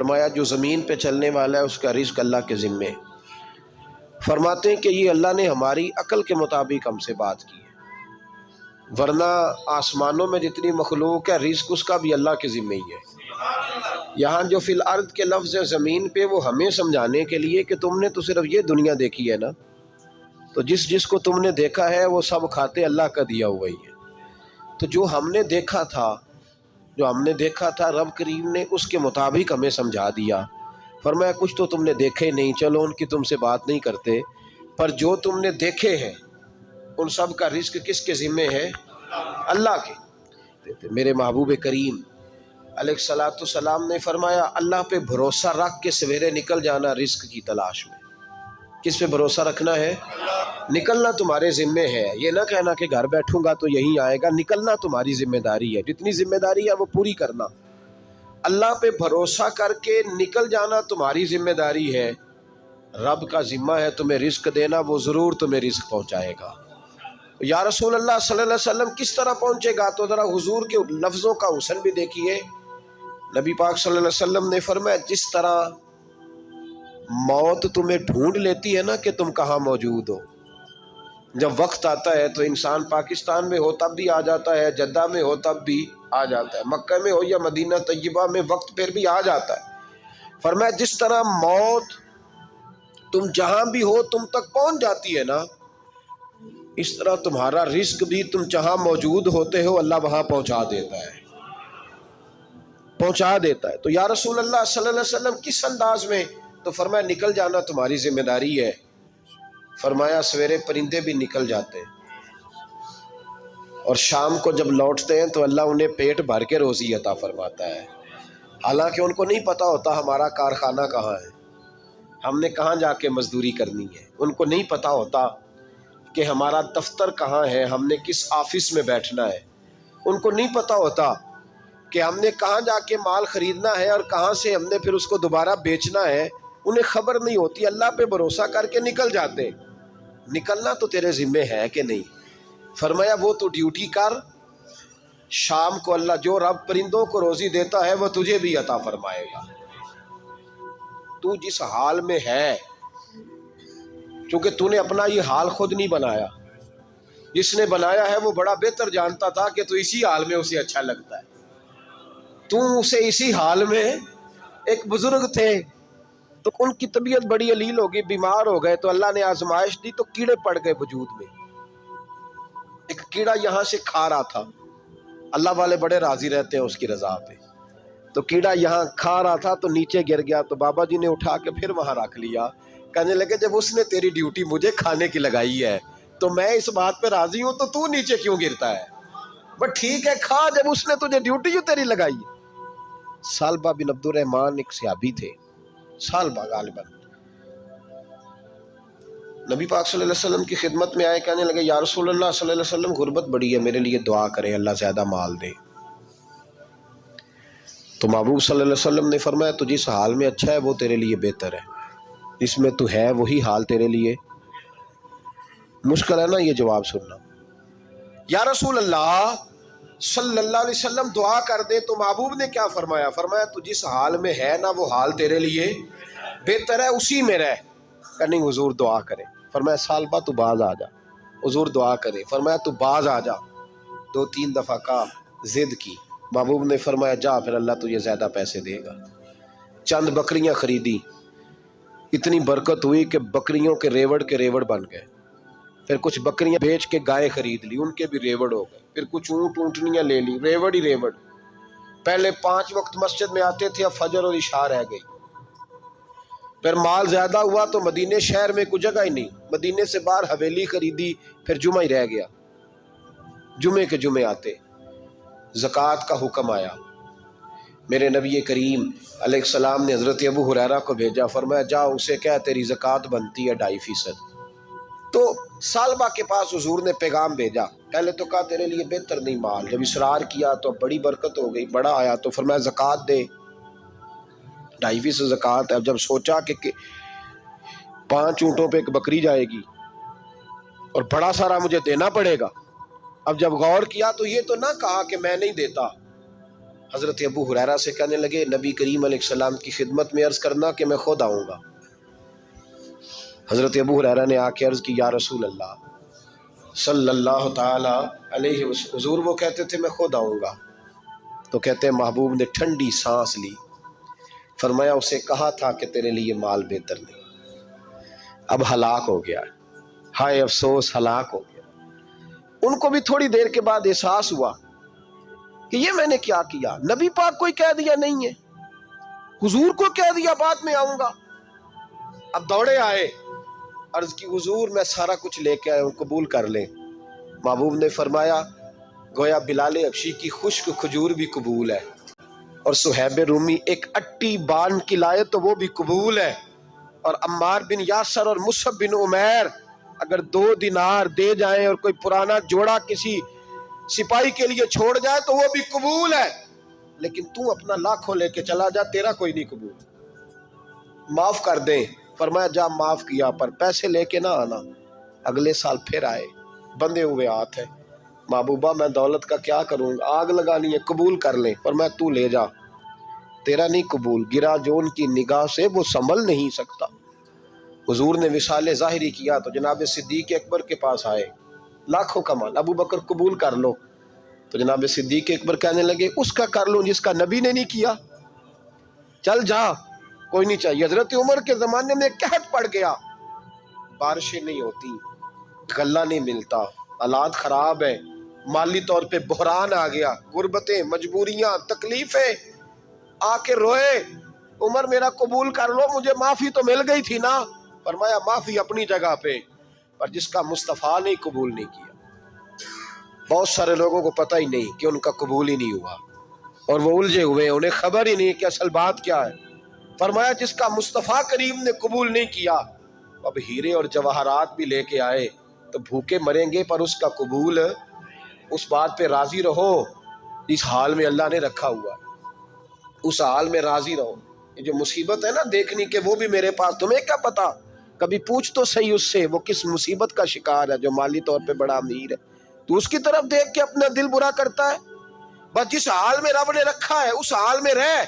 فرمایا جو زمین پہ چلنے والا ہے اس کا رزق اللہ کے ذمے ہے۔ فرماتے ہیں کہ یہ اللہ نے ہماری عقل کے مطابق ہم سے بات کی ہے، ورنہ آسمانوں میں جتنی مخلوق ہے رزق اس کا بھی اللہ کے ذمے ہی ہے۔ یہاں جو فی الارض کے لفظ ہے زمین پہ، وہ ہمیں سمجھانے کے لیے کہ تم نے تو صرف یہ دنیا دیکھی ہے نا، تو جس کو تم نے دیکھا ہے وہ سب کھاتے اللہ کا دیا ہوا ہی ہے۔ تو جو ہم نے دیکھا تھا رب کریم نے اس کے مطابق ہمیں سمجھا دیا۔ فرمایا کچھ تو تم نے دیکھے نہیں، چلو ان کی تم سے بات نہیں کرتے، پر جو تم نے دیکھے ہیں ان سب کا رزق کس کے ذمے ہے؟ اللہ کے۔ میرے محبوب کریم علیہ الصلوۃ والسلام نے فرمایا اللہ پہ بھروسہ رکھ کے سویرے نکل جانا رزق کی تلاش میں۔ کس پہ بھروسہ رکھنا ہے؟ نکلنا تمہارے ذمے ہے، یہ نہ کہنا کہ گھر بیٹھوں گا تو یہی آئے گا، نکلنا تمہاری ذمہ داری ہے، جتنی ذمہ داری ہے وہ پوری کرنا۔ اللہ پہ بھروسہ کر کے نکل جانا تمہاری ذمہ داری ہے، رب کا ذمہ ہے تمہیں رزق دینا، وہ ضرور تمہیں رزق پہنچائے گا۔ یا رسول اللہ صلی اللہ علیہ وسلم کس طرح پہنچے گا؟ تو ذرا حضور کے لفظوں کا حسن بھی دیکھیے۔ نبی پاک صلی اللہ علیہ وسلم نے فرمایا جس طرح موت تمہیں ڈھونڈ لیتی ہے نا کہ تم کہاں موجود ہو، جب وقت آتا ہے تو انسان پاکستان میں ہو تب بھی آ جاتا ہے، جدہ میں ہو تب بھی آ جاتا ہے، مکہ میں ہو یا مدینہ طیبہ میں وقت پھر بھی آ جاتا ہے۔ فرمایا جس طرح موت تم جہاں بھی ہو تم تک پہنچ جاتی ہے نا، اس طرح تمہارا رزق بھی تم جہاں موجود ہوتے ہو اللہ وہاں پہنچا دیتا ہے۔ تو یا رسول اللہ صلی اللہ علیہ وسلم کس انداز میں؟ تو فرمایا نکل جانا تمہاری ذمہ داری ہے۔ فرمایا سویرے پرندے بھی نکل جاتے ہیں اور شام کو جب لوٹتے ہیں تو اللہ انہیں پیٹ بھر کے روزی عطا فرماتا ہے، حالانکہ ان کو نہیں پتا ہوتا ہمارا کارخانہ کہاں ہے، ہم نے کہاں جا کے مزدوری کرنی ہے، ان کو نہیں پتا ہوتا کہ ہمارا دفتر کہاں ہے، ہم نے کس آفس میں بیٹھنا ہے، ان کو نہیں پتا ہوتا کہ ہم نے کہاں جا کے مال خریدنا ہے اور کہاں سے ہم نے پھر اس کو دوبارہ بیچنا ہے، انہیں خبر نہیں ہوتی۔ اللہ پہ بھروسہ کر کے نکل جاتے۔ نکلنا تو تیرے ذمے ہے کہ نہیں؟ فرمایا وہ تو ڈیوٹی کر، شام کو اللہ جو رب پرندوں کو روزی دیتا ہے وہ تجھے بھی عطا فرمائے گا۔ تو جس حال میں ہے، چونکہ تو نے اپنا یہ حال خود نہیں بنایا، جس نے بنایا ہے وہ بڑا بہتر جانتا تھا کہ تو اسی حال میں اسے اچھا لگتا ہے۔ تو اسے اسی حال میں، ایک بزرگ تھے تو ان کی طبیعت بڑی علیل ہو گئی، بیمار ہو گئے، تو اللہ نے آزمائش دی تو کیڑے پڑ گئے وجود میں۔ ایک کیڑا یہاں سے کھا رہا تھا، اللہ والے بڑے راضی رہتے ہیں اس کی رضا پہ، تو کیڑا یہاں کھا رہا تھا تو نیچے گر گیا، تو بابا جی نے اٹھا کے پھر وہاں رکھ لیا، کہنے لگے جب اس نے تیری ڈیوٹی مجھے کھانے کی لگائی ہے تو میں اس بات پہ راضی ہوں، تو نیچے کیوں گرتا ہے؟ بس ٹھیک ہے کھا، جب اس نے تجھے ڈیوٹی جو تیری لگائی ہے۔ سالبہ بن عبد الرحمن ایک صحابی تھے، سالبہ غالباً نبی پاک صلی اللہ علیہ وسلم کی خدمت میں آئے، کہنے لگے یا رسول اللہ صلی اللہ علیہ وسلم غربت بڑی ہے، میرے لیے دعا کریں اللہ زیادہ مال دے۔ تو محبوب صلی اللہ علیہ وسلم نے فرمایا تو جس حال میں اچھا ہے وہ تیرے لیے بہتر ہے، اس میں تو ہے وہی حال تیرے لیے۔ مشکل ہے نا یہ جواب سننا۔ یا رسول اللہ صلی اللہ علیہ وسلم دعا کر دے، تو محبوب نے کیا فرمایا؟ فرمایا تو جس حال میں ہے نا وہ حال تیرے لیے بہتر ہے، اسی میں رہ۔ کہ نہیں حضور دعا کرے۔ فرمایا سالبہ تو باز آ جا، حضور دعا کرے۔ فرمایا تو باز آ جا، 2-3 دفعہ کہا، ضد کی۔ محبوب نے فرمایا جا پھر اللہ تجھے زیادہ پیسے دے گا۔ چند بکریاں خریدی، اتنی برکت ہوئی کہ بکریوں کے ریوڑ بن گئے۔ پھر کچھ بکریاں بیچ کے گائے خرید لی، ان کے بھی ریوڑ ہو گئے۔ پھر کچھ اونٹنیاں لے لی، ریوڑ ہی ریوڑ۔ پہلے 5 وقت مسجد میں آتے تھے، اب فجر اور عشاء رہ گئی۔ پھر مال زیادہ ہوا تو مدینے شہر میں کوئی جگہ ہی نہیں، مدینے سے باہر حویلی خریدی، پھر جمعہ ہی رہ گیا، جمعے کے جمعے آتے۔ زکوٰۃ کا حکم آیا، میرے نبی کریم علیہ السلام نے حضرت ابو ہریرہ کو بھیجا، فرمایا جا اسے کہہ تیری زکوٰۃ بنتی ہے 2.5%۔ تو سالبہ کے پاس حضور نے پیغام بھیجا، پہلے تو کہا تیرے لیے بہتر نہیں مال، جب اصرار کیا تو بڑی برکت ہو گئی، بڑا آیا تو فرمایا زکوٰۃ دے، 2.5% زکوٰۃ ہے۔ اب جب سوچا کہ 5 اونٹوں پہ ایک بکری جائے گی اور بڑا سارا مجھے دینا پڑے گا، اب جب غور کیا تو یہ تو نہ کہا کہ میں نہیں دیتا، حضرت ابو ہریرہ سے کہنے لگے نبی کریم علیہ السلام کی خدمت میں عرض کرنا کہ میں خود آؤں گا۔ حضرت ابو ہریرہ نے آ کے عرض کی یا رسول اللہ صلی اللہ تعالی علیہ وسلم، حضور وہ کہتے تھے میں خود آؤں گا۔ تو کہتے ہیں محبوب نے ٹھنڈی سانس لی، فرمایا اسے کہا تھا کہ تیرے لیے مال بہتر نہیں، اب ہلاک ہو گیا، ہائے افسوس ہلاک ہو گیا۔ ان کو بھی تھوڑی دیر کے بعد احساس ہوا کہ یہ میں نے کیا کیا، نبی پاک کو ہی کہہ دیا نہیں ہے، حضور کو کہہ دیا بعد میں آؤں گا۔ اب دوڑے آئے، عرض کی حضور میں سارا کچھ لے کے آیا ہوں، قبول کر لیں۔ محبوب نے فرمایا گویا بلال حبشی کی خشک کھجور بھی قبول ہے، اور صہیب رومی ایک اٹی بان کی لائے تو وہ بھی قبول ہے، اور عمار بن یاسر اور مصعب بن عمیر اگر 2 دینار دے جائیں اور کوئی پرانا جوڑا کسی سپاہی کے لیے چھوڑ جائے تو وہ بھی قبول ہے، لیکن تو اپنا لاکھوں لے کے چلا جا، تیرا کوئی نہیں قبول، معاف کر دیں۔ فرمایا جا معاف کیا، پر پیسے لے کے نہ آنا۔ اگلے سال پھر آئے، بندھے ہوئے ہاتھ ہے، محبوبہ میں دولت کا کیا کروں گا، آگ لگانی ہے، قبول کر لیں۔ فرمایا تو لے جا، تیرا نہیں قبول، گرا جو ان کی نگاہ سے وہ سنبھل نہیں سکتا۔ حضور نے وصال ظاہری کیا تو جناب صدیق اکبر کے پاس آئے، لاکھوں کا مال، ابو بکر قبول کر لو۔ تو جناب صدیق اکبر کہنے لگے اس کا کر لوں جس کا نبی نے نہیں کیا، چل جا، کوئی نہیں چاہیے۔ حضرت عمر کے زمانے میں قحط پڑ گیا، بارشیں نہیں ہوتی، غلہ نہیں ملتا، حالات خراب ہے، مالی طور پہ بحران آ گیا، غربتیں، مجبوریاں، تکلیفیں، آ کے روئے عمر میرا قبول کر لو، مجھے معافی تو مل گئی تھی نا۔ فرمایا معافی اپنی جگہ پہ، پر جس کا مصطفیٰ نے قبول نہیں کیا۔ بہت سارے لوگوں کو پتہ ہی نہیں کہ ان کا قبول ہی نہیں ہوا، اور وہ الجھے ہوئے، انہیں خبر ہی نہیں کہ اصل بات کیا ہے۔ فرمایا جس کا مصطفیٰ کریم نے قبول نہیں کیا، اب ہیرے اور جواہرات بھی لے کے آئے تو بھوکے مریں گے، پر اس کا قبول، اس بات پہ راضی رہو اس حال میں اللہ نے رکھا ہوا ہے، اس حال میں راضی رہو۔ یہ جو مصیبت ہے نا دیکھنی کہ وہ بھی میرے پاس، تمہیں کیا پتا، کبھی پوچھ تو صحیح اس سے وہ کس مصیبت کا شکار ہے، جو مالی طور پہ بڑا امیر ہے، تو اس کی طرف دیکھ کے اپنا دل برا کرتا ہے۔ بس جس حال میں رب نے رکھا ہے اس حال میں رہ،